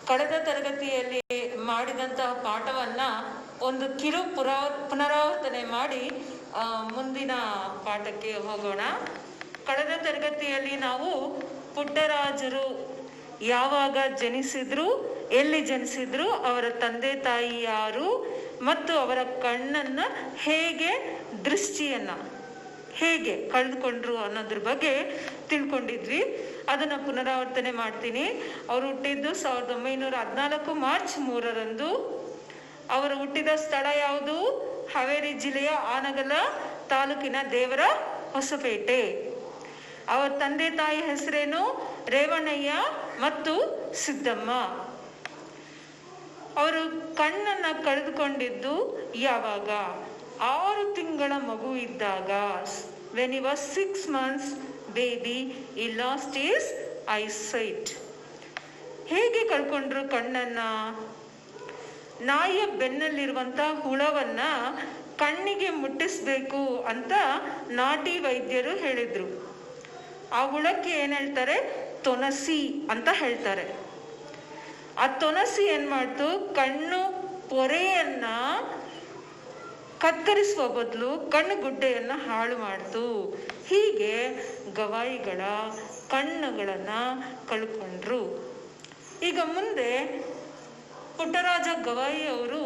ಕಳೆದ ತರಗತಿಯಲ್ಲಿ ಮಾಡಿದಂತಹ ಪಾಠವನ್ನ ಒಂದು ಕಿರು ಪುನರಾವರ್ತನೆ ಮಾಡಿ ಮುಂದಿನ ಪಾಠಕ್ಕೆ ಹೋಗೋಣ. ಕಳೆದ ತರಗತಿಯಲ್ಲಿ ನಾವು ಪುಟ್ಟರಾಜರು ಯಾವಾಗ ಜನಿಸಿದ್ರು, ಎಲ್ಲಿ ಜನಿಸಿದ್ರು, ಅವರ ತಂದೆ ತಾಯಿ ಯಾರು ಮತ್ತು ಅವರ ಕಣ್ಣನ್ನ ದೃಷ್ಟಿಯನ್ನ ಹೇಗೆ ಕಳೆದುಕೊಂಡ್ರು ಅನ್ನೋದ್ರ ಬಗ್ಗೆ ತಿಳ್ಕೊಂಡಿದ್ವಿ. ಅದನ್ನ ಪುನರಾವರ್ತನೆ ಮಾಡ್ತೀನಿ. ಅವರು ಹುಟ್ಟಿದ್ದು 1914 ಮಾರ್ಚ್ 3ರಂದು. ಅವರು ಹುಟ್ಟಿದ ಸ್ಥಳ ಯಾವುದು? ಹಾವೇರಿ ಜಿಲ್ಲೆಯ ಆನಗಲ ತಾಲೂಕಿನ ದೇವರ ಹೊಸಪೇಟೆ. ಅವರ ತಂದೆ ತಾಯಿ ಹೆಸರೇನು? ರೇವಣ್ಣಯ್ಯ ಮತ್ತು ಸಿದ್ದಮ್ಮ. ಅವರು ಕಣ್ಣನ್ನ ಕಳೆದುಕೊಂಡಿದ್ದು ಯಾವಾಗ? 6 ತಿಂಗಳ ಮಗು ಇದ್ದಾಗ. when he was 6 months baby he lost his eyesight. ಹೇಗೆ ಕಳ್ಕೊಂಡ್ರು ಕಣ್ಣನ್ನ? ನಾಯಿಯ ಬೆನ್ನಲ್ಲಿರುವಂತ ಹುಳವನ್ನ ಕಣ್ಣಿಗೆ ಮುಟ್ಟಿಸ್ಬೇಕು ಅಂತ ನಾಟಿ ವೈದ್ಯರು ಹೇಳಿದ್ರು. ಆ ಹುಳಕ್ಕೆ ಏನ್ ಹೇಳ್ತಾರೆ? ತೊನಸಿ ಅಂತ ಹೇಳ್ತಾರೆ. ಆ ತೊನಸಿ ಏನ್ ಮಾಡ್ತು? ಕಣ್ಣು ಪೊರೆಯನ್ನ ಕತ್ತರಿಸುವ ಬದಲು ಕಣ್ಣು ಗುಡ್ಡೆಯನ್ನ ಹಾಳು ಮಾಡ್ತು. ಹೀಗೆ ಗವಾಯಿಗಳ ಕಣ್ಣುಗಳನ್ನ ಕಳ್ಕೊಂಡ್ರು. ಈಗ ಮುಂದೆ ಪುಟ್ಟರಾಜ ಗವಾಯಿ ಅವರು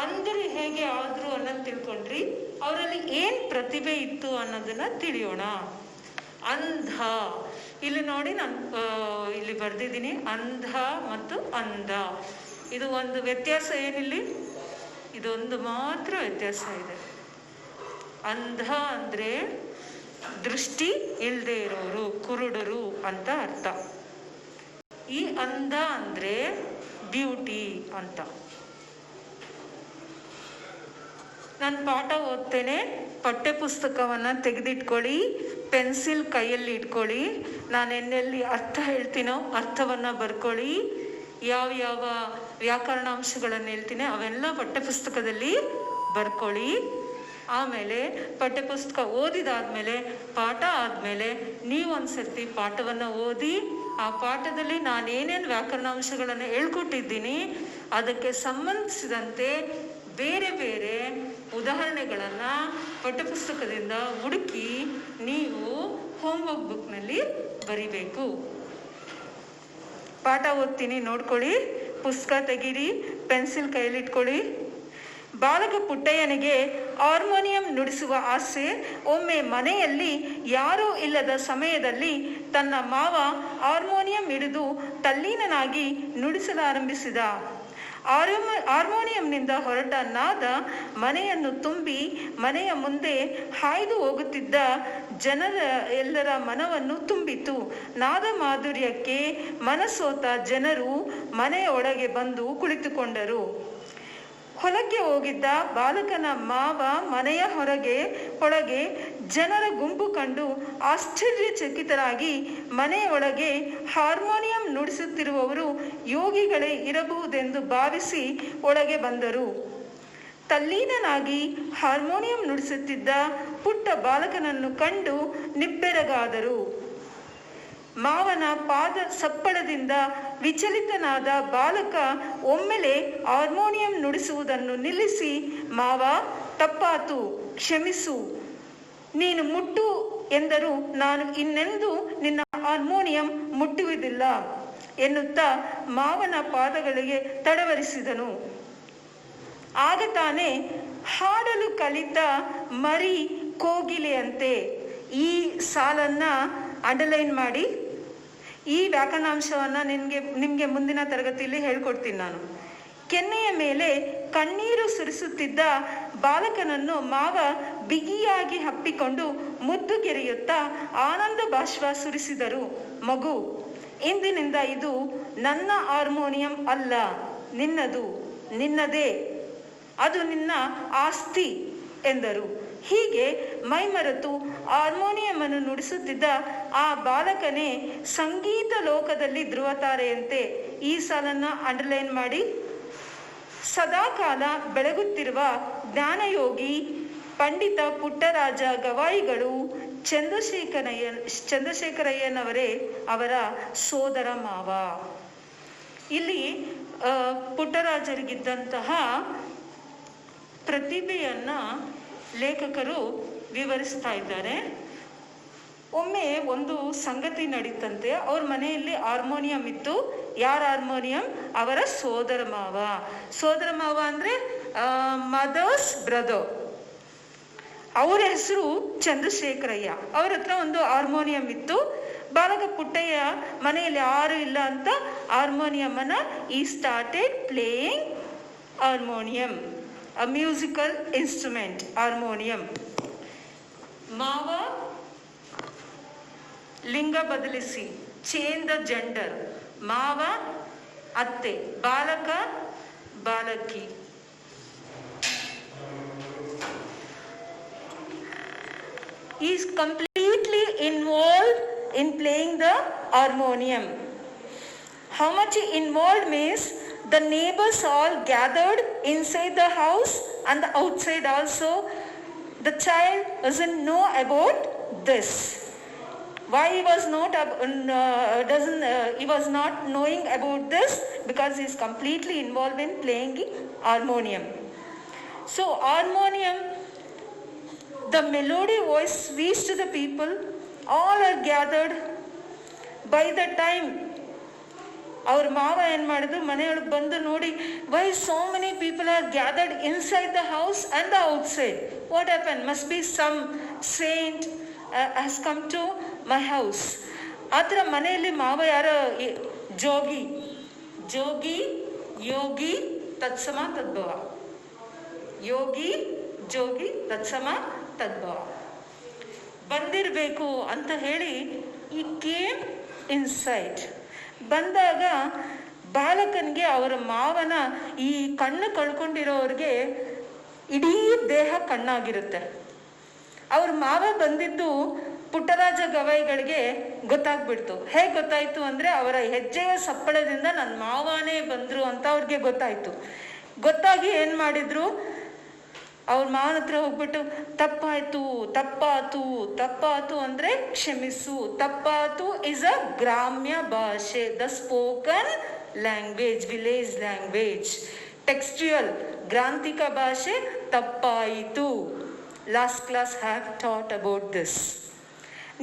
ಅಂಧರು ಹೇಗೆ ಆದ್ರು ಅನ್ನೋದು ತಿಳ್ಕೊಂಡ್ರಿ. ಅವರಲ್ಲಿ ಏನ್ ಪ್ರತಿಭೆ ಇತ್ತು ಅನ್ನೋದನ್ನ ತಿಳಿಯೋಣ. ಅಂಧ, ಇಲ್ಲಿ ನೋಡಿ ನಾನು ಇಲ್ಲಿ ಬರ್ದಿದ್ದೀನಿ, ಅಂಧ ಮತ್ತು ಅಂಧ. ಇದು ಒಂದು ವ್ಯತ್ಯಾಸ ಏನಿಲ್ಲಿ? ಇದೊಂದು ಮಾತ್ರ ವ್ಯತ್ಯಾಸ ಇದೆ. ಅಂಧ ಅಂದ್ರೆ ದೃಷ್ಟಿ ಇಲ್ಲದೆ ಇರೋರು, ಕುರುಡರು ಅಂತ ಅರ್ಥ. ಈ ಅಂಧ ಅಂದ್ರೆ ಬ್ಯೂಟಿ ಅಂತ. ನಾನು ಪಾಠ ಓದ್ತೇನೆ, ಪಠ್ಯ ಪುಸ್ತಕವನ್ನ ತೆಗೆದಿಟ್ಕೊಳ್ಳಿ, ಪೆನ್ಸಿಲ್ ಕೈಯಲ್ಲಿ ಇಟ್ಕೊಳ್ಳಿ. ನಾನು ಎಲ್ಲೆಲ್ಲಿ ಅರ್ಥ ಹೇಳ್ತೀನೋ ಅರ್ಥವನ್ನ ಬರ್ಕೊಳ್ಳಿ. ಯಾವ ವ್ಯಾಕರಣಾಂಶಗಳನ್ನು ಹೇಳ್ತೀನಿ ಅವೆಲ್ಲ ಪಠ್ಯಪುಸ್ತಕದಲ್ಲಿ ಬರ್ಕೊಳ್ಳಿ. ಆಮೇಲೆ ಪಠ್ಯಪುಸ್ತಕ ಓದಿದಾದ್ಮೇಲೆ, ಪಾಠ ಆದ್ಮೇಲೆ ನೀವೊಂದ್ಸರ್ತಿ ಪಾಠವನ್ನ ಓದಿ, ಆ ಪಾಠದಲ್ಲಿ ನಾನೇನೇನು ವ್ಯಾಕರಣಾಂಶಗಳನ್ನು ಹೇಳ್ಕೊಟ್ಟಿದ್ದೀನಿ ಅದಕ್ಕೆ ಸಂಬಂಧಿಸಿದಂತೆ ಬೇರೆ ಬೇರೆ ಉದಾಹರಣೆಗಳನ್ನ ಪಠ್ಯಪುಸ್ತಕದಿಂದ ಹುಡುಕಿ ನೀವು ಹೋಮ್ವರ್ಕ್ ಬುಕ್ನಲ್ಲಿ ಬರಿಬೇಕು. ಪಾಠ ಓದ್ತೀನಿ, ನೋಡ್ಕೊಳ್ಳಿ. ಪುಸ್ತಕ ತೆಗೀರಿ, ಪೆನ್ಸಿಲ್ ಕೈಯಲ್ಲಿಟ್ಕೊಳ್ಳಿ. ಬಾಲಕ ಪುಟ್ಟಯ್ಯನಿಗೆ ಹಾರ್ಮೋನಿಯಂ ನುಡಿಸುವ ಆಸೆ. ಒಮ್ಮೆ ಮನೆಯಲ್ಲಿ ಯಾರೂ ಇಲ್ಲದ ಸಮಯದಲ್ಲಿ ತನ್ನ ಮಾವ ಹಾರ್ಮೋನಿಯಂ ಹಿಡಿದು ತಲ್ಲೀನನಾಗಿ ನುಡಿಸಲಾರಂಭಿಸಿದ. ಹಾರ್ಮೋನಿಯಂನಿಂದ ಹೊರಟ ನಾದ ಮನೆಯನ್ನು ತುಂಬಿ ಮನೆಯ ಮುಂದೆ ಹಾಯ್ದು ಹೋಗುತ್ತಿದ್ದ ಎಲ್ಲರ ಮನವನ್ನು ತುಂಬಿತು. ನಾದ ಮಾಧುರ್ಯಕ್ಕೆ ಮನಸೋತ ಜನರು ಮನೆಯ ಒಳಗೆ ಬಂದು ಕುಳಿತುಕೊಂಡರು. ಹೊಲಕ್ಕೆ ಹೋಗಿದ್ದ ಬಾಲಕನ ಮಾವ ಮನೆಯ ಒಳಗೆ ಜನರ ಗುಂಪು ಕಂಡು ಆಶ್ಚರ್ಯಚಕಿತರಾಗಿ ಮನೆಯೊಳಗೆ ಹಾರ್ಮೋನಿಯಂ ನುಡಿಸುತ್ತಿರುವವರು ಯೋಗಿಗಳೇ ಇರಬಹುದೆಂದು ಭಾವಿಸಿ ಒಳಗೆ ಬಂದರು. ತಲ್ಲೀನನಾಗಿ ಹಾರ್ಮೋನಿಯಂ ನುಡಿಸುತ್ತಿದ್ದ ಪುಟ್ಟ ಬಾಲಕನನ್ನು ಕಂಡು ನಿಬ್ಬೆರಗಾದರು. ಮಾವನ ಪಾದ ಸಪ್ಪಳದಿಂದ ವಿಚಲಿತನಾದ ಬಾಲಕ ಒಮ್ಮೆಲೆ ಹಾರ್ಮೋನಿಯಂ ನುಡಿಸುವುದನ್ನು ನಿಲ್ಲಿಸಿ, ಮಾವ, ತಪ್ಪಾತು, ಕ್ಷಮಿಸು, ನೀನು ಮುಟ್ಟು ಎಂದರೂ ನಾನು ಇನ್ನೆಂದೂ ನಿನ್ನ ಹಾರ್ಮೋನಿಯಂ ಮುಟ್ಟುವುದಿಲ್ಲ ಎನ್ನುತ್ತಾ ಮಾವನ ಪಾದಗಳಿಗೆ ತಡವರಿಸಿದನು. ಆಗ ತಾನೇ ಹಾಡಲು ಕಲಿತ ಮರಿ ಕೋಗಿಲೆಯಂತೆ. ಈ ಸಾಲನ್ನ ಅಂಡರ್ಲೈನ್ ಮಾಡಿ. ಈ ವ್ಯಾಕರಣಾಂಶವನ್ನ ನಿಮ್ಗೆ ಮುಂದಿನ ತರಗತಿಯಲ್ಲಿ ಹೇಳ್ಕೊಡ್ತೀನಿ ನಾನು. ಕೆನ್ನೆಯ ಮೇಲೆ ಕಣ್ಣೀರು ಸುರಿಸುತ್ತಿದ್ದ ಬಾಲಕನನ್ನು ಮಾವ ಬಿಗಿಯಾಗಿ ಹಪ್ಪಿಕೊಂಡು ಮುದ್ದುಗೆರೆಯುತ್ತಾ ಆನಂದ ಬಾಷ್ಪ ಸುರಿಸಿದರು. ಮಗು, ಇಂದಿನಿಂದ ಇದು ನನ್ನ ಹಾರ್ಮೋನಿಯಂ ಅಲ್ಲ, ನಿನ್ನದು, ನಿನ್ನದೇ, ಅದು ನಿನ್ನ ಆಸ್ತಿ ಎಂದರು. ಹೀಗೆ ಮೈಮರೆತು ಹಾರ್ಮೋನಿಯಂ ನುಡಿಸುತ್ತಿದ್ದ ಆ ಬಾಲಕನೇ ಸಂಗೀತ ಲೋಕದಲ್ಲಿ ಧ್ರುವತಾರೆಯಂತೆ. ಈ ಸಾಲನ್ನ ಅಂಡರ್ಲೈನ್ ಮಾಡಿ. ಸದಾಕಾಲ ಬೆಳಗುತ್ತಿರುವ ಜ್ಞಾನಯೋಗಿ ಪಂಡಿತ ಪುಟ್ಟರಾಜ ಗವಾಯಿಗಳು ಚಂದ್ರಶೇಖರಯ್ಯನವರೇ ಅವರ ಸೋದರ ಮಾವ. ಇಲ್ಲಿ ಪುಟ್ಟರಾಜರಿಗಿದ್ದಂತಹ ಪ್ರತಿಭೆಯನ್ನ ಲೇಖಕರು ವಿವರಿಸ್ತಾ ಇದ್ದಾರೆ. ಒಮ್ಮೆ ಒಂದು ಸಂಗತಿ ನಡೀತಂತೆ. ಅವ್ರ ಮನೆಯಲ್ಲಿ ಹಾರ್ಮೋನಿಯಂ ಇತ್ತು. ಯಾರ ಹಾರ್ಮೋನಿಯಂ? ಅವರ ಸೋದರ ಮಾವ ಅಂದ್ರೆ ಮದರ್ಸ್ ಬ್ರದರ್. ಅವರ ಹೆಸರು ಚಂದ್ರಶೇಖರಯ್ಯ. ಅವ್ರ ಹತ್ರ ಒಂದು ಹಾರ್ಮೋನಿಯಂ ಇತ್ತು. ಬಾಲಕ ಪುಟ್ಟಯ್ಯ ಮನೆಯಲ್ಲಿ ಯಾರು ಇಲ್ಲ ಅಂತ ಹಾರ್ಮೋನಿಯಂ ಅನ್ನ ಈ ಸ್ಟಾರ್ಟೆಡ್ ಪ್ಲೇಯಿಂಗ್ ಹಾರ್ಮೋನಿಯಂ, ಅ ಮ್ಯೂಸಿಕಲ್ ಇನ್ಸ್ಟ್ರೂಮೆಂಟ್ ಹಾರ್ಮೋನಿಯಂ. ಮಾವ ಲಿಂಗ ಬದಲಿಸಿ, ಚೇಂಜ್ ದ ಜೆಂಡರ್. ಮಾವ ಅತ್ತೆ, ಬಾಲಕ ಬಾಲಕಿ. He is completely involved in playing the harmonium. How much involved means the neighbors all gathered inside the house and the outside also. The child doesn't know about this. Why he was not knowing about this? Because he is completely involved in playing harmonium. So harmonium, the melody voice reached to the people. All are gathered. By the time ಅವ್ರ ಮಾವ ಏನ್ ಮಾಡಿದ್ರು, ಮನೆಯೊಳಗೆ ಬಂದು ನೋಡಿ, why so many people are gathered inside the house and the outside. What happen? Must be some saint has come to my house. ಆ ಥರ ಮನೆಯಲ್ಲಿ ಮಾವ ಯಾರ ಜೋಗಿ ಯೋಗಿ ತತ್ಸಮ ತದ್ಭವ. ಯೋಗಿ ಜೋಗಿ ತತ್ಸಮ ತದ್ಭವ ಬಂದಿರಬೇಕು ಅಂತ ಹೇಳಿ ಈ ಕೇಮ್ ಇನ್ಸೈಡ್. ಬಂದಾಗ ಬಾಲಕನಿಗೆ ಅವರ ಮಾವನ ಈ ಕಣ್ಣು ಕಳ್ಕೊಂಡಿರೋರಿಗೆ ಇಡೀ ದೇಹ ಕಣ್ಣಾಗಿರುತ್ತೆ. ಅವ್ರ ಮಾವ ಬಂದಿದ್ದು ಪುಟ್ಟರಾಜ ಗವಾಯಿಗಳಿಗೆ ಗೊತ್ತಾಗ್ಬಿಡ್ತು. ಹೇಗೆ ಗೊತ್ತಾಯ್ತು ಅಂದ್ರೆ, ಅವರ ಹೆಜ್ಜೆಯ ಸಪ್ಪಳದಿಂದ ನನ್ನ ಮಾವನೇ ಬಂದ್ರು ಅಂತ ಅವ್ರಿಗೆ ಗೊತ್ತಾಯ್ತು. ಗೊತ್ತಾಗಿ ಏನ್ ಮಾಡಿದ್ರು, ಅವ್ರ ಮಾವನ ಹತ್ರ ಹೋಗ್ಬಿಟ್ಟು, ತಪ್ಪಾತು ಅಂದ್ರೆ ಕ್ಷಮಿಸು. ತಪ್ಪಾತು ಇಸ್ ಅ ಗ್ರಾಮ್ಯ ಭಾಷೆ, the spoken language, village language. Textual ಗ್ರಾಂಥಿಕ ಭಾಷೆ ತಪ್ಪಾಯಿತು. Last class have taught about this.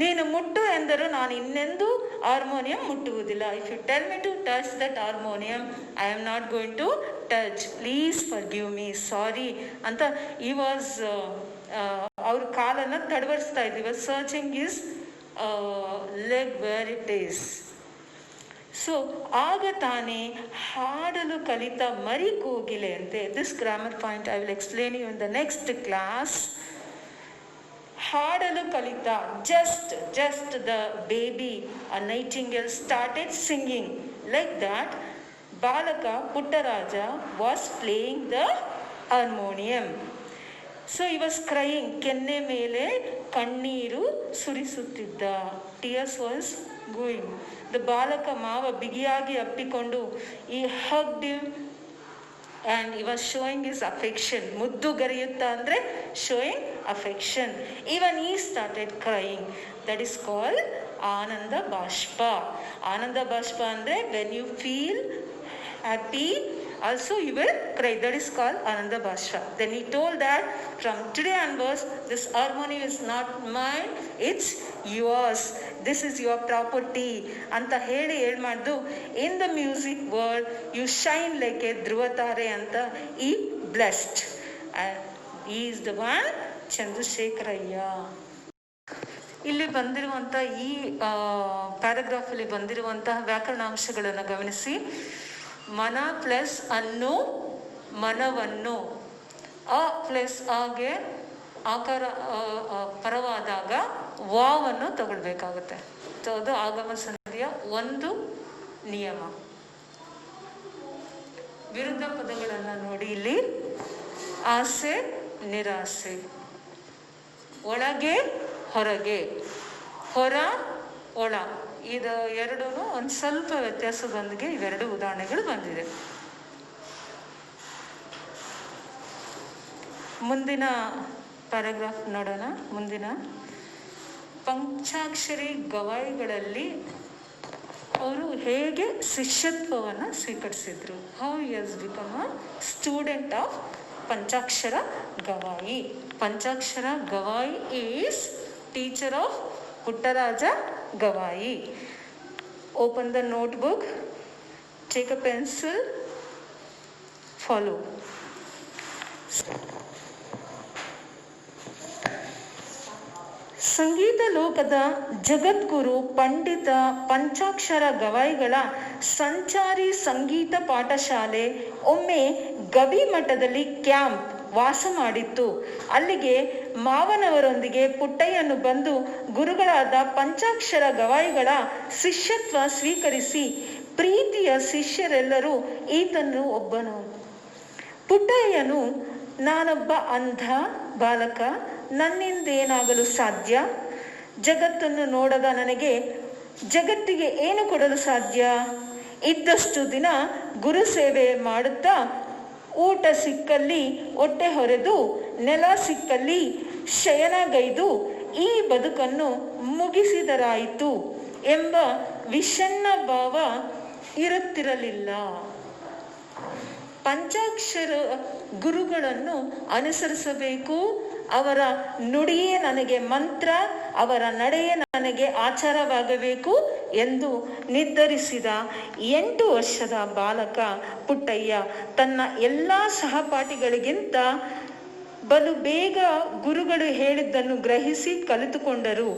ನೀನು ಮುಟ್ಟು ಎಂದರು ನಾನು ಇನ್ನೆಂದು ಹಾರ್ಮೋನಿಯಂ ಮುಟ್ಟುವುದಿಲ್ಲ. If you tell me to touch that harmonium, I am not going to touch. Please forgive me, sorry ಅಂತ ಈ ವಾಸ್ ಅವ್ರ ಕಾಲನ್ನು ತಡವರಿಸ್ತಾ ಇದ್ದೀವಿ. Searching his leg where it is. So ಆಗ ತಾನೇ ಹಾಡಲು ಕಲಿತ ಮರಿ ಕೋಗಿಲೆ ಅಂತೆ. This grammar point I will explain you in the next class. ಹಾಡಲು ಕಲಿತ, just the baby, a nightingale started singing. Like that, Balaka Puttaraja was playing the harmonium. So he was crying. Kenne mele kanneeru surisutidda. Tears was going. The Balaka Mava bigiyagi appikondu, he hugged him and he was showing his affection. Muddu gariyutta andre showing affection. Even he started crying. That is called Ananda Bashpa. Ananda Bashpa andre when you feel happy also you will cry. That is called Ananda Bashpa. Then he told that from today onwards this harmonium is not mine, it's yours. This is your property anta heli maddu. In the music world you shine like a dhruvatare anta he blessed. And he is the one Chandrashekharaiah. ಇಲ್ಲಿ ಬಂದಿರುವಂಥ ಈ ಪ್ಯಾರಾಗ್ರಾಫಲ್ಲಿ ಬಂದಿರುವಂತಹ ವ್ಯಾಕರಣಾಂಶಗಳನ್ನು ಗಮನಿಸಿ. ಮನ plus ಅನ್ನು, ಮನವನ್ನು. A plus ಆಗೆ ಆಕಾರ ಪರವಾದಾಗ ವಾವನ್ನು ತಗೊಳ್ಬೇಕಾಗುತ್ತೆ. ಅದು ಆಗಮ ಸಂಧಿಯ ಒಂದು ನಿಯಮ. ವಿರುದ್ಧ ಪದಗಳನ್ನು ನೋಡಿ ಇಲ್ಲಿ. ಆಸೆ ನಿರಾಸೆ, ಒಳಗೆ ಹೊರಗೆ, ಹೊರ ಒಳ, ಇದು ಎರಡೂ ಒಂದು ಸ್ವಲ್ಪ ವ್ಯತ್ಯಾಸದೊಂದಿಗೆ ಇವೆರಡು ಉದಾಹರಣೆಗಳು ಬಂದಿದೆ. ಮುಂದಿನ ಪ್ಯಾರಾಗ್ರಾಫ್ ನೋಡೋಣ. ಮುಂದಿನ ಪಂಚಾಕ್ಷರಿ ಗವಾಯಿಗಳಲ್ಲಿ ಅವರು ಹೇಗೆ ಶಿಷ್ಯತ್ವವನ್ನು ಸ್ವೀಕರಿಸಿದ್ರು. How has become a student of Panchakshara Gavai. Panchakshara Gavai is teacher of Puttaraja Gavai. Open the notebook, take a pencil, follow. ಸಂಗೀತ ಲೋಕದ ಜಗದ್ಗುರು ಪಂಡಿತ ಪಂಚಾಕ್ಷರ ಗವಾಯಿಗಳ ಸಂಚಾರಿ ಸಂಗೀತ ಪಾಠಶಾಲೆ ಒಮ್ಮೆ ಗವಿಮಠದಲ್ಲಿ ಕ್ಯಾಂಪ್ ವಾಸ ಮಾಡಿತ್ತು. ಅಲ್ಲಿಗೆ ಮಾವನವರೊಂದಿಗೆ ಪುಟ್ಟಯ್ಯನು ಬಂದು ಗುರುಗಳಾದ ಪಂಚಾಕ್ಷರ ಗವಾಯಿಗಳ ಶಿಷ್ಯತ್ವ ಸ್ವೀಕರಿಸಿ ಪ್ರೀತಿಯ ಶಿಷ್ಯರೆಲ್ಲರೂ ಈತನು ಒಬ್ಬನು. ಪುಟ್ಟಯ್ಯನು, ನಾನೊಬ್ಬ ಅಂಧ ಬಾಲಕ, ನನ್ನಿಂದೇನಾಗಲು ಸಾಧ್ಯ? ಜಗತ್ತನ್ನು ನೋಡದ ನನಗೆ ಜಗತ್ತಿಗೆ ಏನು ಕೊಡಲು ಸಾಧ್ಯ? ಇದ್ದಷ್ಟು ದಿನ ಗುರು ಸೇವೆ ಮಾಡುತ್ತಾ ಊಟ ಸಿಕ್ಕಲ್ಲಿ ಹೊಟ್ಟೆ ಹೊರೆದು, ನೆಲ ಸಿಕ್ಕಲ್ಲಿ ಶಯನಗೈದು ಈ ಬದುಕನ್ನು ಮುಗಿಸಿದರಾಯಿತು ಎಂಬ ವಿಷಣ್ಣ ಭಾವ ಇರುತ್ತಿರಲಿಲ್ಲ. ಪಂಚಾಕ್ಷರ ಗುರುಗಳನ್ನು ಅನುಸರಿಸಬೇಕು, ಅವರ ನುಡಿಯೇ ನನಗೆ ಮಂತ್ರ, ಅವರ ನಡೆಯೇ ನನಗೆ ಆಚಾರವಾಗಬೇಕು ಎಂದು ನಿರ್ಧರಿಸಿದ 8 ವರ್ಷದ ಬಾಲಕ ಪುಟ್ಟಯ್ಯ ತನ್ನ ಎಲ್ಲ ಸಹಪಾಠಿಗಳಿಗಿಂತ ಬಲು ಬೇಗ ಗುರುಗಳು ಹೇಳಿದ್ದನ್ನು ಗ್ರಹಿಸಿ ಕಲಿತುಕೊಂಡರು.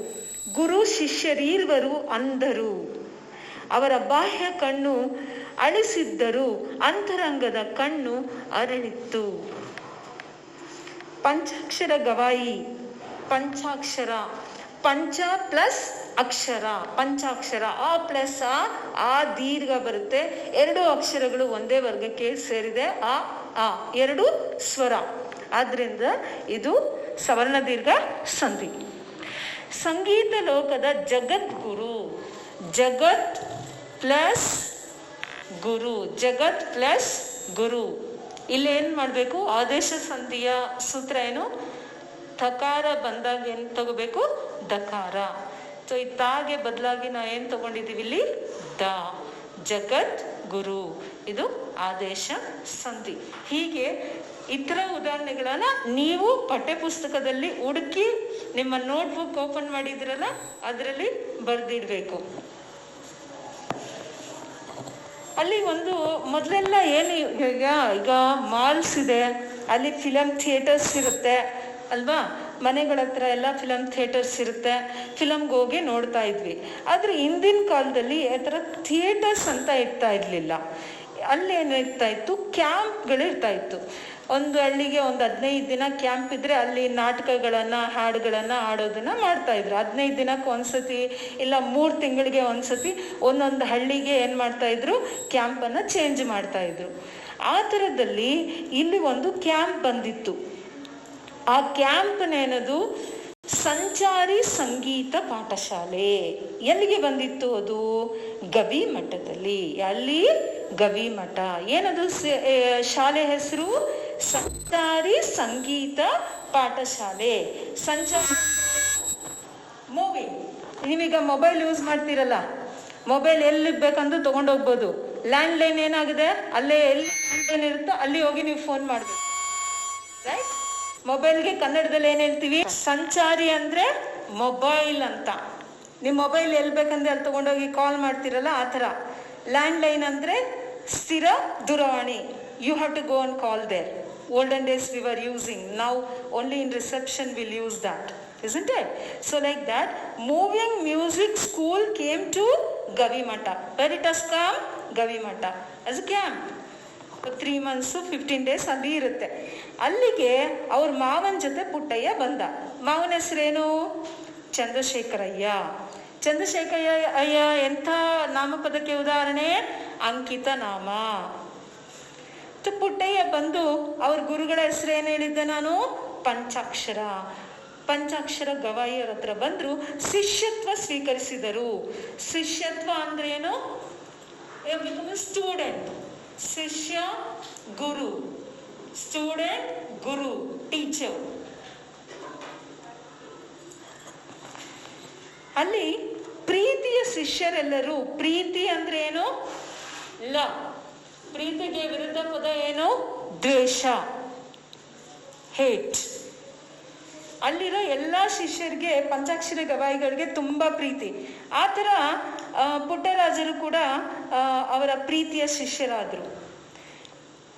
ಗುರು ಶಿಷ್ಯರೀರ್ವರು ಅಂದರು. ಅವರ ಬಾಹ್ಯ ಕಣ್ಣು ಅಳಿಸಿದ್ದರೂ ಅಂತರಂಗದ ಕಣ್ಣು ಅರಳಿತ್ತು. ಪಂಚಾಕ್ಷರ ಗವಾಯಿ. ಪಂಚಾಕ್ಷರ, ಪಂಚ ಪ್ಲಸ್ ಅಕ್ಷರ, ಪಂಚಾಕ್ಷರ. ಆ ಪ್ಲಸ್ ಆ ದೀರ್ಘ ಬರುತ್ತೆ. 2 ಅಕ್ಷರಗಳು ಒಂದೇ ವರ್ಗಕ್ಕೆ ಸೇರಿದೆ. ಆ 2 ಸ್ವರ, ಆದ್ರಿಂದ ಇದು ಸವರ್ಣ ದೀರ್ಘ ಸಂಧಿ. ಸಂಗೀತ ಲೋಕದ ಜಗದ್ಗುರು. ಜಗತ್ ಪ್ಲಸ್ ಗುರು, ಜಗತ್ ಪ್ಲಸ್ ಗುರು. ಇಲ್ಲೇನು ಮಾಡಬೇಕು? ಆದೇಶ ಸಂಧಿಯ ಸೂತ್ರ ಏನು? ಥಕಾರ ಬಂದಾಗ ಏನು ತಗೋಬೇಕು? ದಕಾರ. ಸೊ ಈ ತಾಗೆ ಬದಲಾಗಿ ನಾವು ಏನು ತಗೊಂಡಿದ್ದೀವಿ ಇಲ್ಲಿ? ದ. ಜಗತ್ ಗುರು, ಇದು ಆದೇಶ ಸಂಧಿ. ಹೀಗೆ ಇತರ ಉದಾಹರಣೆಗಳನ್ನ ನೀವು ಪಠ್ಯಪುಸ್ತಕದಲ್ಲಿ ಹುಡುಕಿ ನಿಮ್ಮ ನೋಟ್ಬುಕ್ ಓಪನ್ ಮಾಡಿದ್ರಲ್ಲ ಅದರಲ್ಲಿ ಬರೆದಿಡಬೇಕು. ಅಲ್ಲಿ ಒಂದು ಮೊದಲೆಲ್ಲ ಏನು ಈಗ ಮಾಲ್ಸ್ ಇದೆ, ಅಲ್ಲಿ ಫಿಲಮ್ ಥಿಯೇಟರ್ಸ್ ಇರುತ್ತೆ ಅಲ್ವಾ? ಮನೆಗಳ ಹತ್ರ ಎಲ್ಲ ಫಿಲಮ್ ಥಿಯೇಟರ್ಸ್ ಇರುತ್ತೆ, ಫಿಲಮ್ಗೆ ಹೋಗಿ ನೋಡ್ತಾ ಇದ್ವಿ. ಆದರೆ ಹಿಂದಿನ ಕಾಲದಲ್ಲಿ ಆ ಥರ ಥಿಯೇಟರ್ಸ್ ಅಂತ ಇರ್ತಾ ಇರಲಿಲ್ಲ. ಅಲ್ಲೇನು ಇರ್ತಾ ಇತ್ತು? ಕ್ಯಾಂಪ್ಗಳು ಇರ್ತಾ ಇತ್ತು. ಒಂದು ಹಳ್ಳಿಗೆ ಒಂದು 15 ದಿನ ಕ್ಯಾಂಪ್ ಇದ್ರೆ ಅಲ್ಲಿ ನಾಟಕಗಳನ್ನು, ಹಾಡುಗಳನ್ನು ಆಡೋದನ್ನು ಮಾಡ್ತಾ ಇದ್ರು. 15 ದಿನಕ್ಕೆ ಒಂದ್ಸತಿ ಇಲ್ಲ 3 ತಿಂಗಳಿಗೆ ಒಂದ್ಸತಿ ಒಂದೊಂದು ಹಳ್ಳಿಗೆ ಏನು ಮಾಡ್ತಾ ಇದ್ರು? ಕ್ಯಾಂಪನ್ನು ಚೇಂಜ್ ಮಾಡ್ತಾ ಇದ್ರು. ಆ ಥರದಲ್ಲಿ ಇಲ್ಲಿ ಒಂದು ಕ್ಯಾಂಪ್ ಬಂದಿತ್ತು. ಆ ಕ್ಯಾಂಪ್ನೇನದು ಸಂಚಾರಿ ಸಂಗೀತ ಪಾಠಶಾಲೆ. ಎಲ್ಲಿಗೆ ಬಂದಿತ್ತು ಅದು? ಗವಿಮಠದಲ್ಲಿ. ಅಲ್ಲಿ ಗವಿಮಠ. ಏನದು ಶಾಲೆ ಹೆಸರು? ಸಂಚಾರಿ ಸಂಗೀತ ಪಾಠಶಾಲೆ. ಸಂಚಾರಿ ಮೂವಿಂಗ್. ನೀವೀಗ ಮೊಬೈಲ್ ಯೂಸ್ ಮಾಡ್ತೀರಲ್ಲ, ಮೊಬೈಲ್ ಎಲ್ಲಿ ಬೇಕಂದ್ರೂ ತೊಗೊಂಡೋಗ್ಬೋದು. ಲ್ಯಾಂಡ್ಲೈನ್ ಏನಾಗಿದೆ? ಅಲ್ಲೇ ಎಲ್ಲಿ ಲ್ಯಾಂಡ್ಲೈನ್ ಇರುತ್ತೋ ಅಲ್ಲಿ ಹೋಗಿ ನೀವು ಫೋನ್ ಮಾಡಬೇಕು, ರೈಟ್? ಮೊಬೈಲ್ಗೆ ಕನ್ನಡದಲ್ಲಿ ಏನು ಹೇಳ್ತೀವಿ? ಸಂಚಾರಿ ಅಂದರೆ ಮೊಬೈಲ್ ಅಂತ. ನೀವು ಮೊಬೈಲ್ ಎಲ್ಲಿ ಬೇಕಂದ್ರೆ ಅಲ್ಲಿ ತೊಗೊಂಡೋಗಿ ಕಾಲ್ ಮಾಡ್ತೀರಲ್ಲ, ಆ ಥರ. ಲ್ಯಾಂಡ್ಲೈನ್ ಅಂದರೆ ಸ್ಥಿರ ದೂರವಾಣಿ. You have to go and call there. Olden days we were using, now only in reception we'll use that, isn't it? So like that, moving music school came to Gavimata. Where it has come? Gavimata as a camp. 3 months 15 days ಅಲ್ಲಿ ಇರುತ್ತೆ. ಅಲ್ಲಿಗೆ ಅವ್ರ ಮಾವನ ಜೊತೆ ಪುಟ್ಟಯ್ಯ ಬಂದ. ಮಾವನ ಹೆಸರೇನು? ಚಂದ್ರಶೇಖರಯ್ಯ. ಚಂದ್ರಶೇಖರಯ್ಯ ಎಂಥ ನಾಮಪದಕ್ಕೆ ಉದಾಹರಣೆ? ಅಂಕಿತ ನಾಮ. ಪುಟ್ಟಯ್ಯ ಬಂದು ಅವ್ರ ಗುರುಗಳ ಹೆಸರೇನು ಹೇಳಿದ್ದೆ ನಾನು? ಪಂಚಾಕ್ಷರ. ಪಂಚಾಕ್ಷರ ಗವಾಯಿಯರ ಹತ್ರ ಬಂದ್ರು, ಶಿಷ್ಯತ್ವ ಸ್ವೀಕರಿಸಿದರು. ಶಿಷ್ಯತ್ವ ಅಂದ್ರೇನು? ಸ್ಟೂಡೆಂಟ್. ಶಿಷ್ಯ ಗುರು, ಸ್ಟೂಡೆಂಟ್ ಗುರು, ಟೀಚರ್. ಅಲ್ಲಿ ಪ್ರೀತಿಯ ಶಿಷ್ಯರೆಲ್ಲರೂ, ಪ್ರೀತಿ ಅಂದ್ರೆ ಏನು? ಲವ್. ಪ್ರೀತಿಗೆ ವಿರುದ್ಧ ಪದ ಏನು? ದ್ವೇಷ, ಹೇಟ್. ಅಲ್ಲಿರೋ ಎಲ್ಲ ಶಿಷ್ಯರಿಗೆ, ಪಂಚಾಕ್ಷರಿ ಗವಾಯಿಗಳಿಗೆ ತುಂಬ ಪ್ರೀತಿ. ಆ ಥರ ಪುಟ್ಟರಾಜರು ಕೂಡ ಅವರ ಪ್ರೀತಿಯ ಶಿಷ್ಯರಾದರು.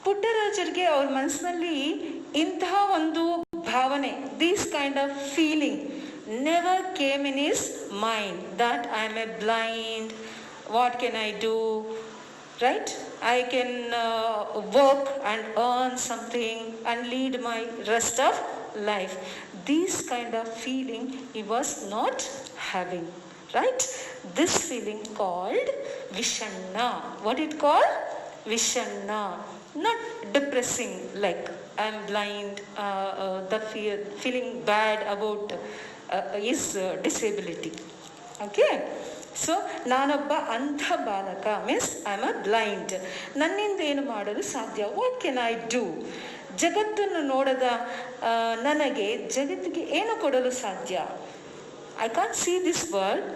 ಪುಟ್ಟರಾಜರಿಗೆ ಅವ್ರ ಮನಸ್ಸಿನಲ್ಲಿ ಇಂತಹ ಒಂದು ಭಾವನೆ, this kind of feeling never came in his mind that I am a blind, what can I do, right? I can work and earn something and lead my rest of life. This kind of feeling he was not having, right? This feeling called Vishanna. What it called? Vishanna. Not depressing like I am blind, the feeling bad about his disability. Okay? So ನಾನೊಬ್ಬ ಅಂಧ ಬಾಲಕ, means I am a blind. ನನ್ನಿಂದ ಏನು ಮಾಡಲು ಸಾಧ್ಯ? What can I do? ಜಗತ್ತನ್ನು ನೋಡದ ನನಗೆ ಜಗತ್ತಿಗೆ ಏನು ಕೊಡಲು ಸಾಧ್ಯ? I can't see this world.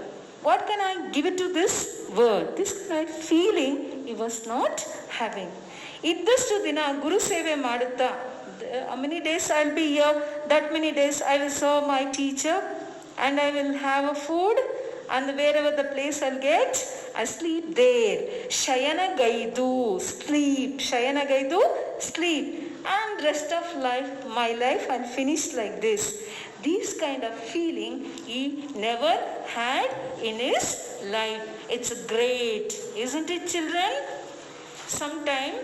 What can I give it to this world? This feeling he was not having. ಇದ್ದಷ್ಟು ದಿನ ಗುರು ಸೇವೆ ಮಾಡುತ್ತಾ, many days I'll be here, that many days I will serve my teacher and I will have a food, and wherever the place I'll get, I sleep there. Shayana gaidu, sleep. Shayana gaidu, sleep. And rest of life, my life, I'll finish like this. This kind of feeling he never had in his life. It's great, isn't it, children? Sometimes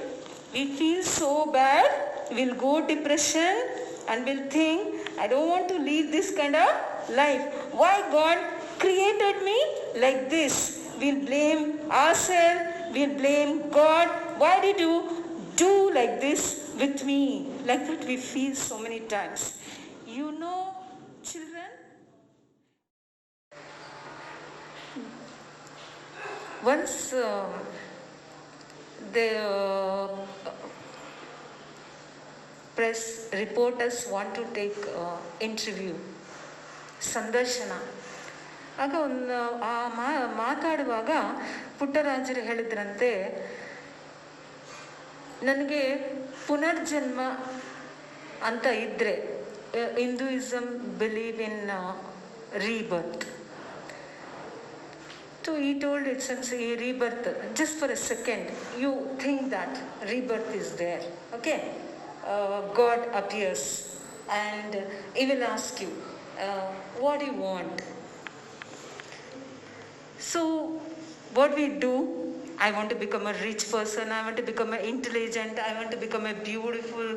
we feel so bad, we'll go depression and we'll think, I don't want to live this kind of life. Why God created me like this? We'll blame ourselves, we'll blame God. Why did you do like this with me? Like that we feel so many times. You know, children, once the press reporters want to take interview, ಸಂದರ್ಶನ. ಆಗ ಒಂದು ಮಾತಾಡುವಾಗ ಪುಟ್ಟರಾಜರು ಹೇಳಿದ್ರಂತೆ, ನನಗೆ ಪುನರ್ಜನ್ಮ ಅಂತ ಇದ್ದರೆ, Hinduism believe in rebirth. So he told it since he rebirth, just for a second, you think that rebirth is there, okay? God appears and he will ask you, what do you want? So what we do, I want to become a rich person, I want to become an intelligent, I want to become a beautiful.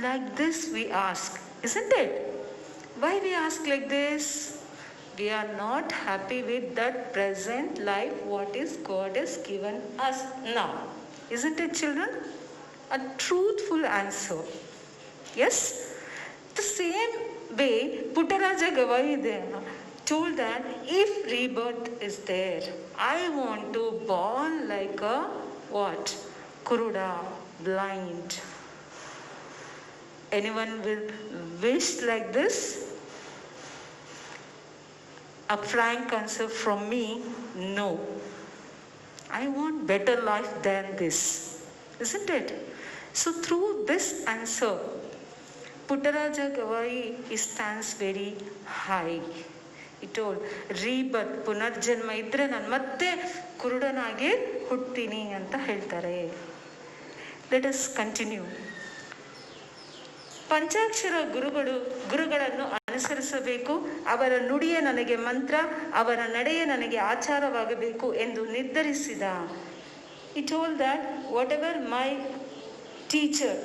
Like this we ask, isn't it? Why we ask like this? We are not happy with that present life, what is God has given us now. Isn't it, children? A truthful answer. Yes? The same way, Puttaraja Gavayi told that if rebirth is there, I want to born like a what? Kuruda, blind. Anyone will wish like this? A frank answer from me, no. I want better life than this. Isn't it? So through this answer, Puttaraja Gavayi, he stands very high. He told, rebirth, ಪುನರ್ಜನ್ಮ ಇದ್ರೆ ನಾನು ಮತ್ತೆ ಕುರುಡನಾಗಿ ಹುಡ್ತೀನಿ ಅಂತ ಹೇಳ್ತಾರೆ. Let us continue. Panchakshara ಗುರುಗಳನ್ನು ಅನುಸರಿಸಬೇಕು, ಅವರ ನುಡಿಯೇ ನನಗೆ ಮಂತ್ರ, ಅವರ ನಡೆಯೇ ನನಗೆ ಆಚಾರವಾಗಬೇಕು ಎಂದು ನಿರ್ಧರಿಸಿದ. He told that whatever my teacher,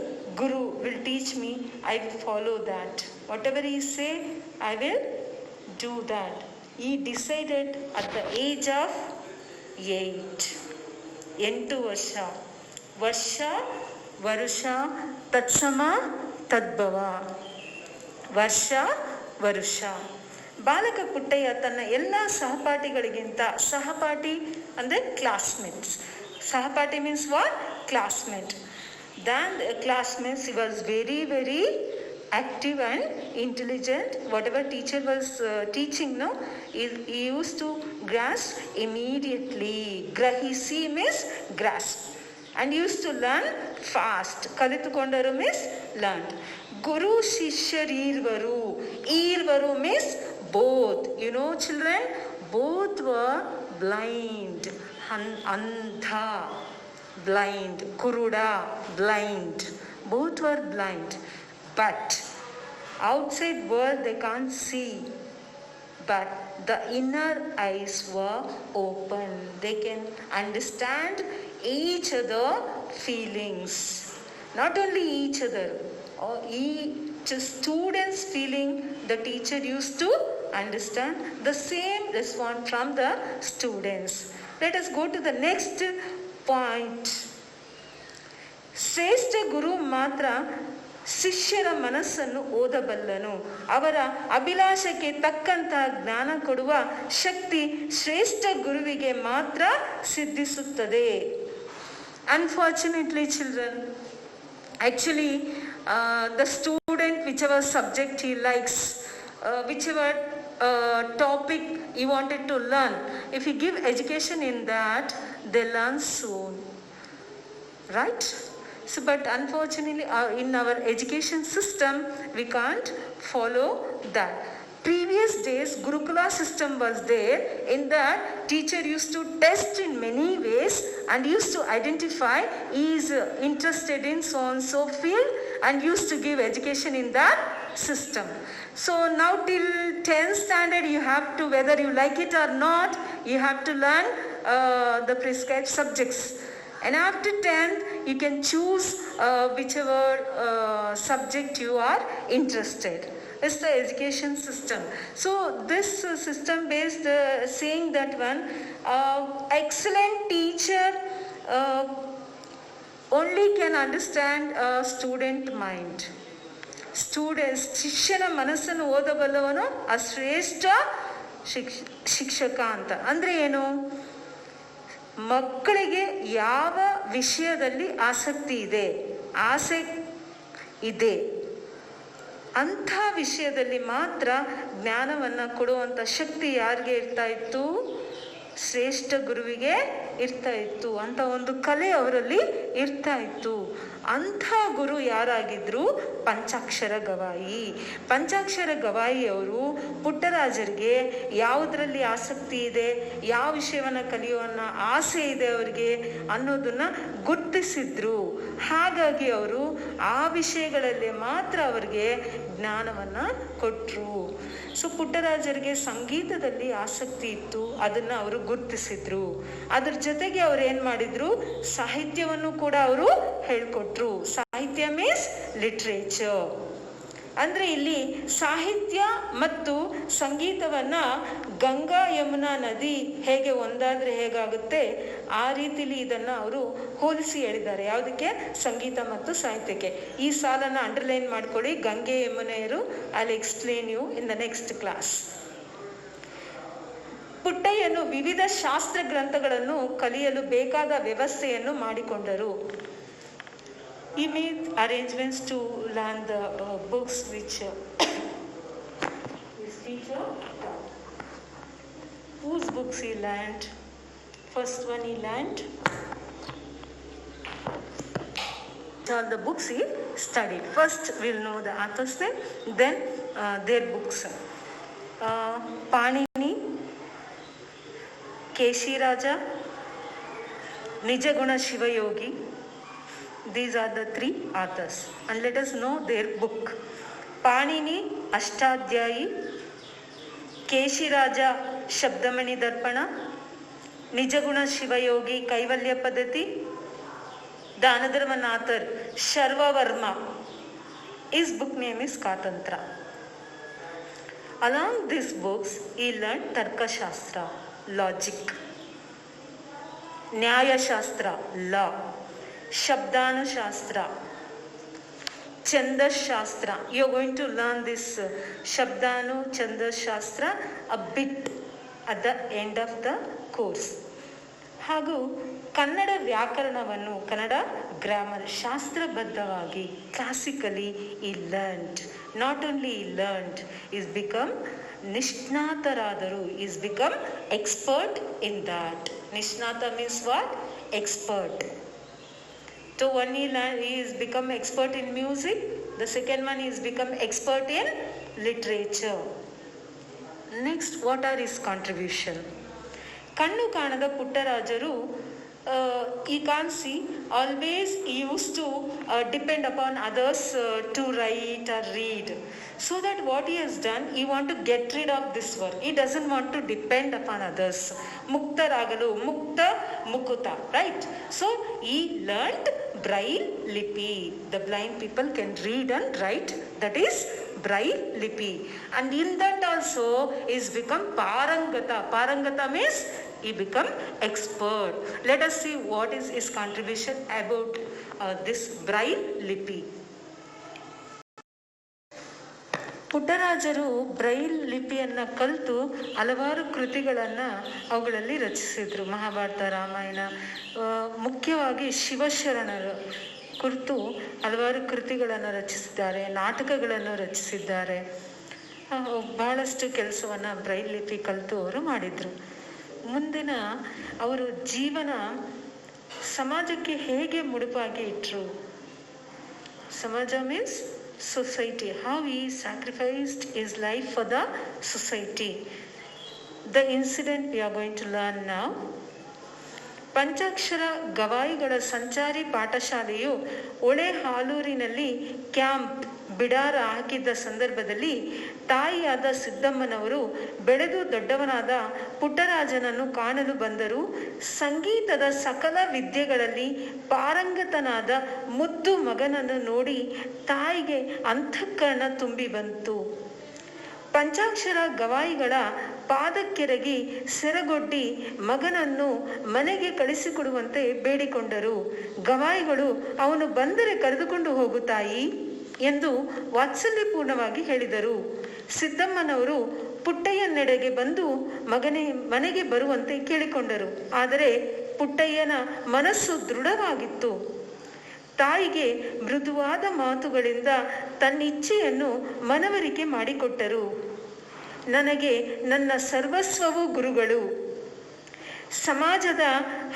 guru will teach me, I will follow that. Whatever he say, I will do that. He decided at the age of 8. 8 ವರ್ಷ ವರುಷ ತತ್ಸಮ ತದ್ಭವ. ವರ್ಷ ವರುಷ. ಬಾಲಕ ಪುಟ್ಟಯ್ಯ ತನ್ನ ಎಲ್ಲ ಸಹಪಾಠಿಗಳಿಗಿಂತ, ಸಹಪಾಠಿ ಅಂದರೆ ಕ್ಲಾಸ್ಮೇಟ್ಸ್, ಸಹಪಾಠಿ means what? Classmate. Than classmates, he was very, very active and intelligent. Whatever teacher was teaching, no, he used to grasped immediately. Grahisi means grasp. And used to learn fast. Kalitukondaru means learned. Guru Shisharirvaru. Irvaru means both. You know, children, both were blind. Andha, blind. Kuruda, blind. Both were blind. But outside world they can't see. But the inner eyes were open. They can understand each other feelings. Not only each other, or each student's feeling, the teacher used to understand the same response from the students. Let us go to the next point. ಶ್ರೇಷ್ಠ ಗುರು ಮಾತ್ರ ಶಿಷ್ಯರ ಮನಸ್ಸನ್ನು ಓದಬಲ್ಲನು. ಅವರ ಅಭಿಲಾಷಕ್ಕೆ ತಕ್ಕಂತಹ ಜ್ಞಾನ ಕೊಡುವ ಶಕ್ತಿ ಶ್ರೇಷ್ಠ ಗುರುವಿಗೆ ಮಾತ್ರ ಸಿದ್ಧಿಸುತ್ತದೆ. Unfortunately, children, actually the student, whichever subject he likes, whichever topic he wanted to learn, if he give education in that, they learn soon, right? So, but unfortunately in our education system we can't follow that. Previous days Gurukula system was there. In that, teacher used to test in many ways and used to identify he is interested in so and so field and used to give education in that system. So now till 10th standard you have to, whether you like it or not, you have to learn the prescribed subjects. And after 10th, you can choose whichever subject you are interested. It's the education system. So this system based saying that one, excellent teacher only can understand a student mind. Students, ಶಿಷ್ಯನ ಮನಸ್ಸನ್ನು ಓದಬಲ್ಲವನು ಆ ಶ್ರೇಷ್ಠ ಶಿಕ್ಷಕ ಅಂತ. ಅಂದರೆ ಏನು? ಮಕ್ಕಳಿಗೆ ಯಾವ ವಿಷಯದಲ್ಲಿ ಆಸಕ್ತಿ ಇದೆ, ಆಸೆ ಇದೆ, ಅಂಥ ವಿಷಯದಲ್ಲಿ ಮಾತ್ರ ಜ್ಞಾನವನ್ನು ಕೊಡುವಂಥ ಶಕ್ತಿ ಯಾರಿಗೆ ಇರ್ತಾ ಇತ್ತು? ಶ್ರೇಷ್ಠ ಗುರುವಿಗೆ ಇರ್ತಾ ಇತ್ತು. ಅಂತ ಒಂದು ಕಲೆ ಅವರಲ್ಲಿ ಇರ್ತಾ ಇತ್ತು. ಅಂಥ ಗುರು ಯಾರಾಗಿದ್ರು? ಪಂಚಾಕ್ಷರ ಗವಾಯಿ. ಪಂಚಾಕ್ಷರ ಗವಾಯಿ ಅವರು ಪುಟ್ಟರಾಜರಿಗೆ ಯಾವುದರಲ್ಲಿ ಆಸಕ್ತಿ ಇದೆ, ಯಾವ ವಿಷಯವನ್ನು ಕಲಿಯುವನ್ನ ಆಸೆ ಇದೆ ಅವರಿಗೆ ಅನ್ನೋದನ್ನ ಗುರ್ತಿಸಿದ್ರು. ಹಾಗಾಗಿ ಅವರು ಆ ವಿಷಯಗಳಲ್ಲಿ ಮಾತ್ರ ಅವರಿಗೆ ಜ್ಞಾನವನ್ನು ಕೊಟ್ಟರು. ಸೊ ಪುಟ್ಟರಾಜರಿಗೆ ಸಂಗೀತದಲ್ಲಿ ಆಸಕ್ತಿ ಇತ್ತು, ಅದನ್ನು ಅವರು ಗುರ್ತಿಸಿದ್ರು. ಅದ್ರ ಜೊತೆಗೆ ಅವ್ರು ಏನು ಮಾಡಿದ್ರು? ಸಾಹಿತ್ಯವನ್ನು ಕೂಡ ಅವರು ಹೇಳ್ಕೊಟ್ರು. ಸಾಹಿತ್ಯ ಮೀನ್ಸ್ ಲಿಟ್ರೇಚರ್. ಅಂದರೆ ಇಲ್ಲಿ ಸಾಹಿತ್ಯ ಮತ್ತು ಸಂಗೀತವನ್ನ ಗಂಗಾ ಯಮುನಾ ನದಿ ಹೇಗೆ ಒಂದಾದ್ರೆ ಹೇಗಾಗುತ್ತೆ ಆ ರೀತಿಲಿ ಇದನ್ನ ಅವರು ಹೋಲಿಸಿ ಹೇಳಿದ್ದಾರೆ. ಯಾವುದಕ್ಕೆ? ಸಂಗೀತ ಮತ್ತು ಸಾಹಿತ್ಯಕ್ಕೆ. ಈ ಸಾಲನ್ನ ಅಂಡರ್ಲೈನ್ ಮಾಡ್ಕೊಳ್ಳಿ. ಗಂಗೆ ಯಮುನೆಯರು. I will explain you in the next class. ಪುಟ್ಟಯ್ಯನು ವಿವಿಧ ಶಾಸ್ತ್ರ ಗ್ರಂಥಗಳನ್ನು ಕಲಿಯಲು ಬೇಕಾದ ವ್ಯವಸ್ಥೆಯನ್ನು ಮಾಡಿಕೊಂಡರು. He made arrangements to learn the books which his teacher taught. Whose books he learned? First one he learned. All the books he studied. First we'll know the author's name, then their books. Panini, Keshiraja, Nijaguna Shivayogi. These are the three authors. And let us know their book. Panini, Ashtadhyayi, Keshiraja, Shabdamani Darpana, Nijaguna Shivayogi, Kaivalya Padati. The another one author, Sharva Varma. His book name is Katantra. Along these books, he learned Tarka Shastra, logic, Nyaya Shastra, law, Shabdanu Shastra, Chandas Shastra. You are going to learn this Shabdanu, Chandas Shastra a bit at the end of the course. ಹಾಗೂ ಕನ್ನಡ ವ್ಯಾಕರಣವನ್ನು, Kannada grammar ಶಾಸ್ತ್ರಬದ್ಧವಾಗಿ classically he learned. Not only he learned, is become ನಿಷ್ಣಾತರಾದರು, is become expert in that. Nishnata means what? Expert. So one he is become expert in music, the second one is become expert in literature. Next, what are his contribution? ಕಣ್ಣು ಕಾಣದ ಪುಟ್ಟರಾಜರು, he can't see, always he used to depend upon others to write or read. So that what he has done, he want to get rid of this work. He doesn't want to depend upon others. Muktaragalu, mukta mukuta, right? So he learned Braille Lipi. The blind people can read and write. That is Braille Lipi. And in that also is become Parangata. Parangata means he become expert. Let us see what is his contribution about this Braille Lipi. ಪುಟ್ಟರಾಜರು Braille ಲಿಪಿಯನ್ನು ಕಲಿತು ಹಲವಾರು ಕೃತಿಗಳನ್ನು ಅವುಗಳಲ್ಲಿ ರಚಿಸಿದರು. ಮಹಾಭಾರತ, ರಾಮಾಯಣ, ಮುಖ್ಯವಾಗಿ ಶಿವಶರಣರ ಕುರಿತು ಹಲವಾರು ಕೃತಿಗಳನ್ನು ರಚಿಸಿದ್ದಾರೆ, ನಾಟಕಗಳನ್ನು ರಚಿಸಿದ್ದಾರೆ. ಬಹಳಷ್ಟು ಕೆಲಸವನ್ನು ಬ್ರೈಲ್ ಲಿಪಿ ಕಲಿತು ಅವರು ಮಾಡಿದರು. ಮುಂದಿನ ಅವರು ಜೀವನ ಸಮಾಜಕ್ಕೆ ಹೇಗೆ ಮುಡುಪಾಗಿ ಇಟ್ಟರು? ಸಮಾಜ means society, how he sacrificed his life for the society. The incident we are going to learn now. Panchakshara ಗವಾಯಿಗಳ ಸಂಚಾರಿ ಪಾಠಶಾಲೆಯು ಒಳೆ ಹಾಲೂರಿನಲ್ಲಿ ಕ್ಯಾಂಪ್ ಬಿಡಾರ ಹಾಕಿದ್ದ ಸಂದರ್ಭದಲ್ಲಿ ತಾಯಿಯಾದ ಸಿದ್ದಮ್ಮನವರು ಬೆಳೆದು ದೊಡ್ಡವನಾದ ಪುಟ್ಟರಾಜನನ್ನು ಕಾಣಲು ಬಂದರು. ಸಂಗೀತದ ಸಕಲ ವಿದ್ಯೆಗಳಲ್ಲಿ ಪಾರಂಗತನಾದ ಮುದ್ದು ಮಗನನ್ನು ನೋಡಿ ತಾಯಿಗೆ ಅಂತಃಕರಣ ತುಂಬಿ ಬಂತು. ಪಂಚಾಕ್ಷರ ಗವಾಯಿಗಳ ಪಾದಕ್ಕೆರಗಿ ಸೆರಗೊಡ್ಡಿ ಮಗನನ್ನು ಮನೆಗೆ ಕಳಿಸಿಕೊಡುವಂತೆ ಬೇಡಿಕೊಂಡರು. ಗವಾಯಿಗಳು ಅವನು ಬಂದರೆ ಕರೆದುಕೊಂಡು ಹೋಗು ತಾಯಿ ಎಂದು ವಾತ್ಸಲ್ಯಪೂರ್ಣವಾಗಿ ಹೇಳಿದರು. ಸಿದ್ದಮ್ಮನವರು ಪುಟ್ಟಯ್ಯನೆಡೆಗೆ ಬಂದು ಮನೆಗೆ ಬರುವಂತೆ ಕೇಳಿಕೊಂಡರು. ಆದರೆ ಪುಟ್ಟಯ್ಯನ ಮನಸ್ಸು ದೃಢವಾಗಿತ್ತು. ತಾಯಿಗೆ ಮೃದುವಾದ ಮಾತುಗಳಿಂದ ತನ್ನಿಚ್ಛೆಯನ್ನು ಮನವರಿಕೆ ಮಾಡಿಕೊಟ್ಟರು. ನನಗೆ ನನ್ನ ಸರ್ವಸ್ವವು ಗುರುಗಳು. ಸಮಾಜದ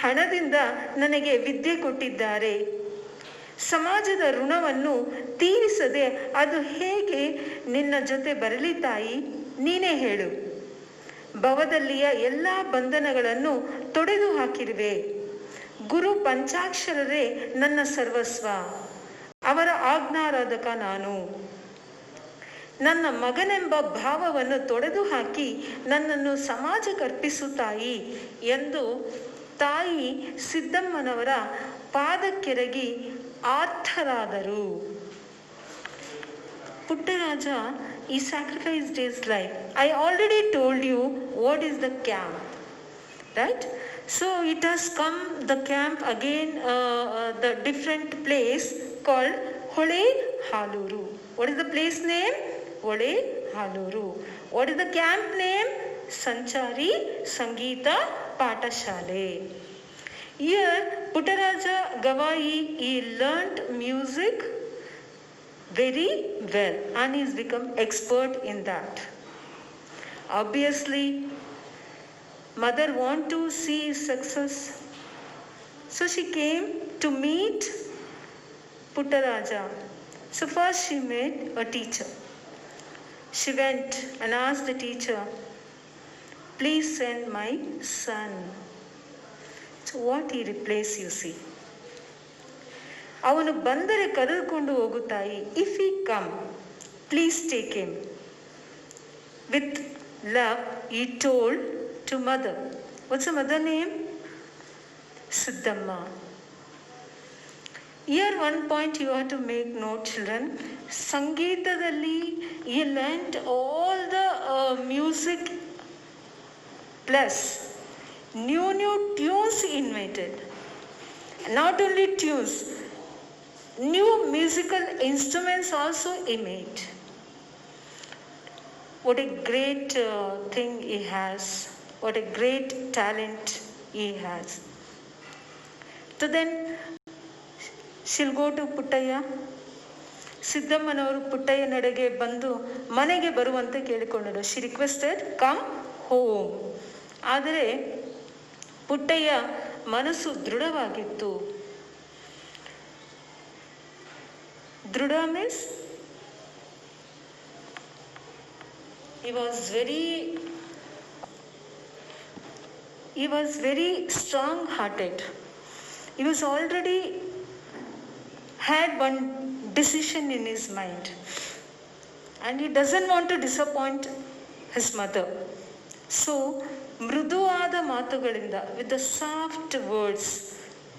ಹಣದಿಂದ ನನಗೆ ವಿದ್ಯೆ ಕೊಟ್ಟಿದ್ದಾರೆ. ಸಮಾಜದ ಋಣವನ್ನು ತೀರಿಸದೆ ಅದು ಹೇಗೆ ನಿನ್ನ ಜೊತೆ ಬರಲಿ ತಾಯಿ, ನೀನೇ ಹೇಳು. ಭವದಲ್ಲಿಯ ಎಲ್ಲ ಬಂಧನಗಳನ್ನು ತೊಡೆದು ಹಾಕಿರುವೆ. ಗುರು ಪಂಚಾಕ್ಷರರೇ ನನ್ನ ಸರ್ವಸ್ವ. ಅವರ ಆಜ್ಞಾರಾಧಕ ನಾನು. ನನ್ನ ಮಗನೆಂಬ ಭಾವವನ್ನು ತೊಡೆದು ಹಾಕಿ ನನ್ನನ್ನು ಸಮಾಜಕ್ಕೆ ಅರ್ಪಿಸು ತಾಯಿ ಎಂದು ತಾಯಿ ಸಿದ್ದಮ್ಮನವರ ಪಾದಕ್ಕೆರಗಿ ಆರ್ಥರಾದರು. Puttaraja, he sacrificed his life. I already told you what is the camp, right? So it has come the camp again, the different place called Hole Haluru. What is the place name? Hole Haluru. What is the camp name? Sanchari Sangeeta Patashale. Here Puttaraja Gavayi, he learnt music very well and he's become expert in that. Obviously, mother want to see his success, so she came to meet Puttaraja. So first she met a teacher. She went and asked the teacher, please send my son. So what he replies, you see. ಅವನು ಬಂದರೆ ಕರೆದುಕೊಂಡು ಹೋಗು ತಾಯಿ. If he come, please take him. With love, he told to mother. What's the mother name? Siddamma. Here one point you have to make note, children. Sangeetadalli he learnt all the music plus new tunes invented. Not only tunes, new musical instruments also he made. What a great thing he has. What a great talent he has. So then she'll go to Puttaya. ಸಿದ್ದಮ್ಮನವರು Puttaiah ನಡೆಗೆ ಬಂದು ಮನೆಗೆ ಬರುವಂತೆ ಕೇಳಿಕೊಂಡಳು. She requested come home. ಆದರೆ ಪುಟ್ಟಯ್ಯ ಮನಸ್ಸು ದೃಢವಾಗಿತ್ತು. ದೃಢ means he was very strong hearted. He was already had one decision in his mind, and he doesn't want to disappoint his mother. So ಮೃದುವಾದ ಮಾತುಗಳಿಂದ, with the soft words,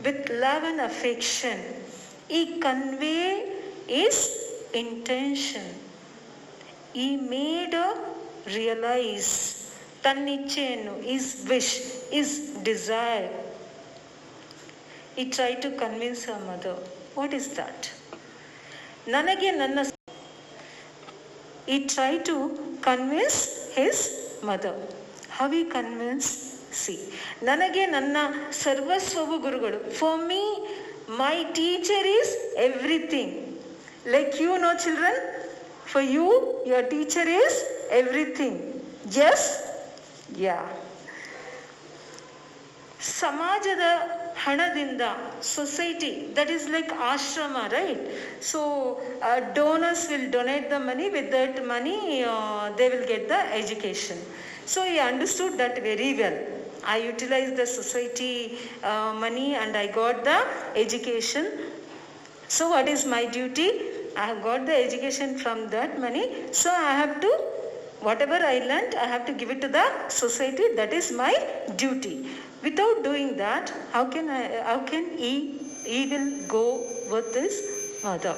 with love and affection, he convey his intention. He made her realize ತನ್ನಿಚ್ಛೆಯನ್ನು, his wish, his desire. He tried to convince her mother. What is that? ನನಗೆ ನನ್ನ He tried to convince his mother. How he convinced? See, ನನಗೆ ನನ್ನ ಸರ್ವಸ್ವವು ಗುರುಗಳು. For me, my teacher is everything. Like you know, children, for you, your teacher is everything. Yes? Yeah. ಸಮಾಜದ ಹಣದಿಂದ, society, that is like ashrama, right? So donors will donate the money. With that money they will get the education. So he understood that very well. I utilized the society money and I got the education. So what is my duty? I have got the education from that money. So I have to, whatever I learnt, I have to give it to the society. That is my duty. Without doing that, how can he will go with his mother?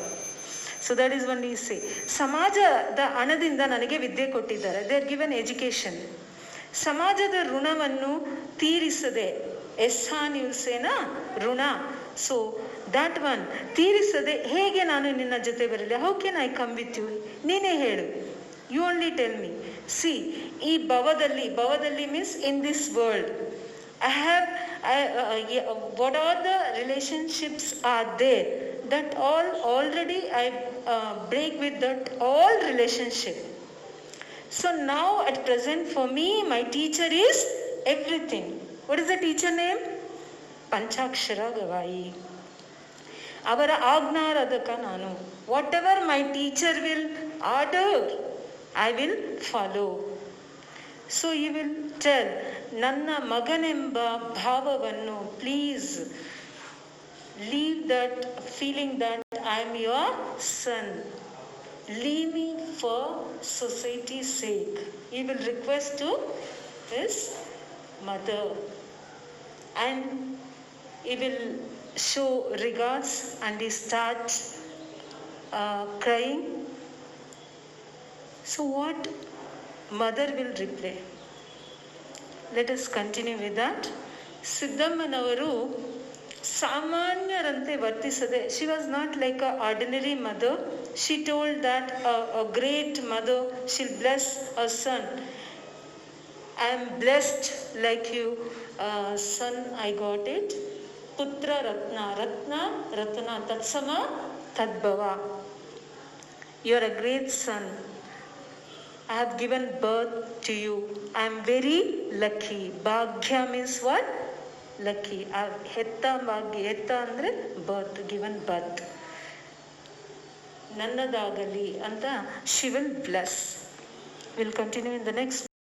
So that is when we say, ಸಮಾಜದ ಹಣದಿಂದ ನನಗೆ ವಿದ್ಯೆ ಕೊಟ್ಟಿದ್ದಾರೆ. They are given education. ಸಮಾಜದ ಋಣವನ್ನು ತೀರಿಸದೆ, ಎಸ್ಸಾನಿಯುಸೇನ ಋಣ. So that one, ತೀರಿಸದೆ ಹೇಗೆ ನಾನು ನಿನ್ನ ಜೊತೆ ಬರಲಿ? How can I come with you? ನೀನೇ ಹೇಳು. You only tell me. See, ಈ ಭವದಲ್ಲಿ means in this world. What are the relationships are there? That already I break with that all relationship. So now at present for me, my teacher is everything. What is the teacher name? Panchakshara Gavai. ಅವರ ಆಜ್ಞಾರಾಧಕ ನಾನು. Whatever my teacher will order, I will follow. So he will tell, ನನ್ನ ಮಗನೆಂಬ ಭಾವವನ್ನು, please leave that feeling that I am your son. Leave me for society's sake. He will request to his mother, and he will show regards, and he starts crying. So what mother will reply? Let us continue with that. ಸಿದ್ದಮ್ಮನವರು ಸಾಮಾನ್ಯರಂತೆ ವರ್ತಿಸದೆ, she was not like a ordinary mother. She told that a great mother, she'll bless her son. I am blessed like you, son, I got it. Putra ratna, ratna tatsama tadbhava. You are a great son. I have given birth to you. I am very lucky. Bhagya means what? Lucky. Hetta bhagya. Hetta andre birth, given birth. Nannadagali anta she will bless. We'll continue in the next